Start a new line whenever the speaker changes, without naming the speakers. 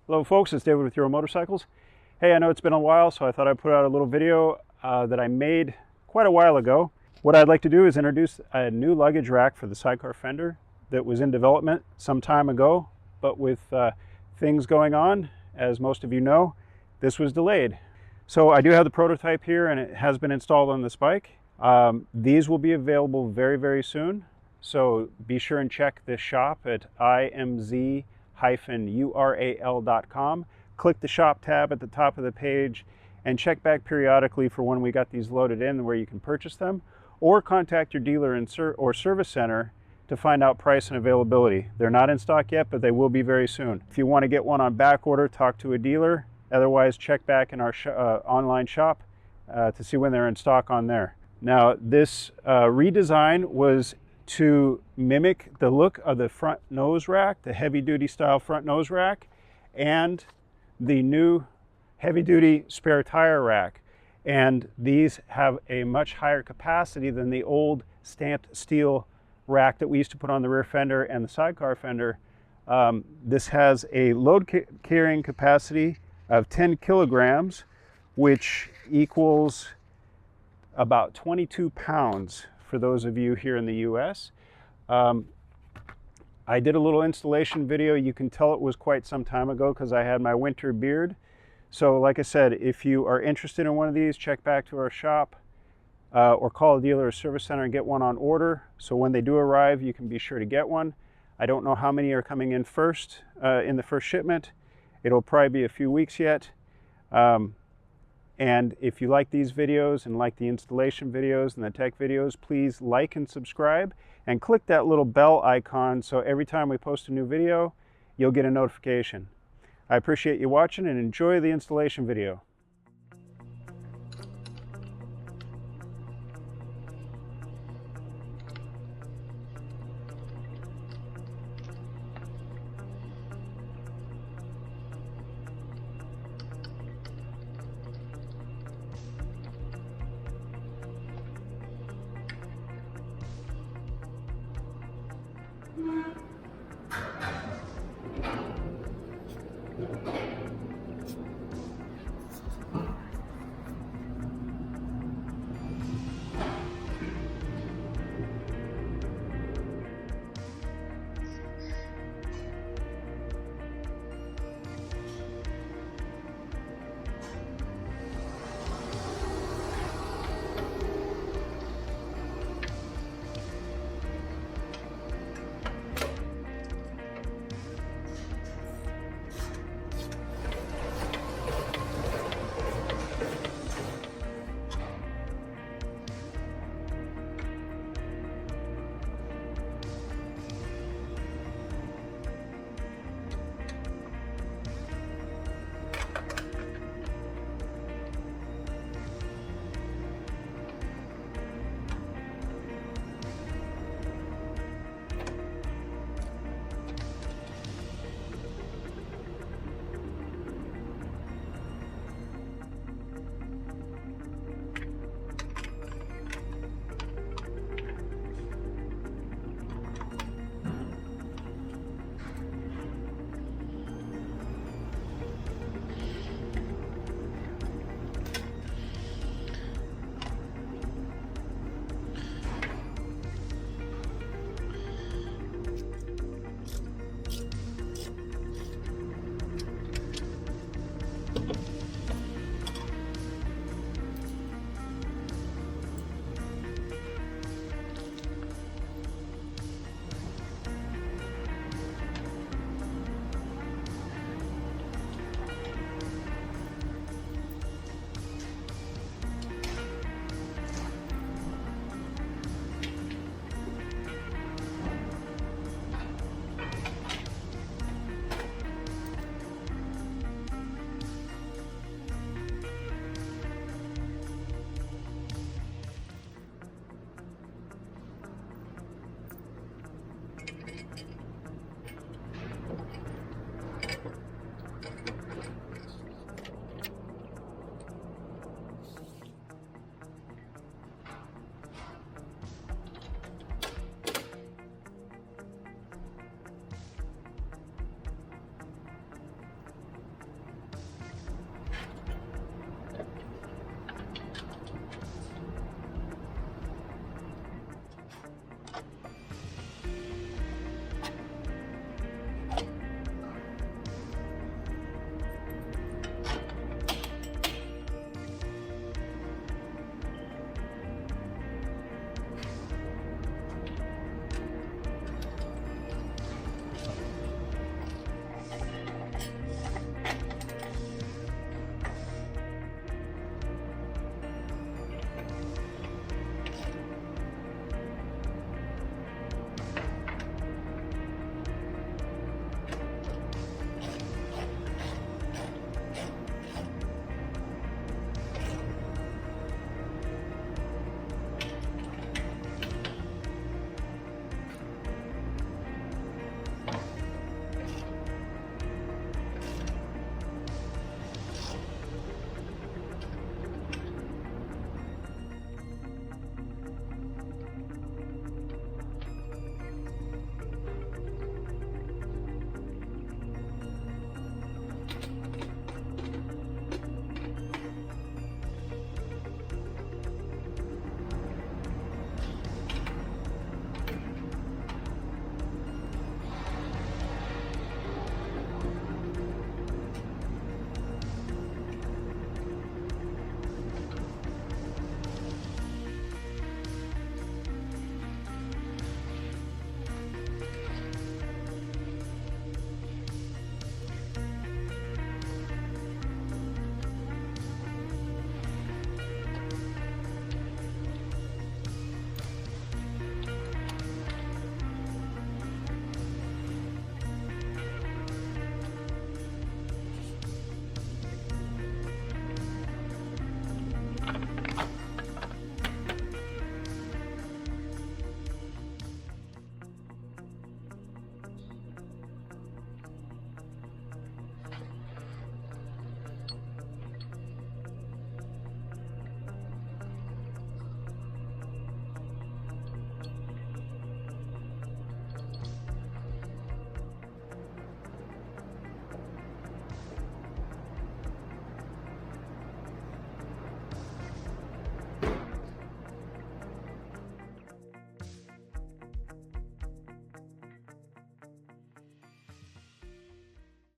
Hello folks, it's David with URAL Motorcycles. Hey, I know it's been a while, so I thought I'd put out a little video that I made quite a while ago. What I'd like to do is introduce a new luggage rack for the Sidecar Fender that was in development some time ago, but with things going on, as most of you know, this was delayed. So I do have the prototype here and it has been installed on this bike. These will be available very, very soon. So be sure and check the shop at imz-ural.com. Click the shop tab at the top of the page and check back periodically for when we got these loaded in where you can purchase them, or contact your dealer or service center to find out price and availability. They're not in stock yet, but they will be very soon. If you want to get one on back order, talk to a dealer. Otherwise, check back in our online shop to see when they're in stock on there. Now, this redesign was to mimic the look of the front nose rack, the heavy-duty style front nose rack, and the new heavy-duty spare tire rack. And these have a much higher capacity than the old stamped steel rack that we used to put on the rear fender and the sidecar fender. This has a load carrying capacity of 10 kilograms, which equals about 22 pounds for those of you here in the US. I did a little installation video. You can tell it was quite some time ago because I had my winter beard. So like I said, if you are interested in one of these, check back to our shop or call a dealer or service center and get one on order. So when they do arrive, you can be sure to get one. I don't know how many are coming in first in the first shipment. It'll probably be a few weeks yet. And if you like these videos and like the installation videos and the tech videos, please like and subscribe and click that little bell icon so every time we post a new video, you'll get a notification. I appreciate you watching and enjoy the installation video.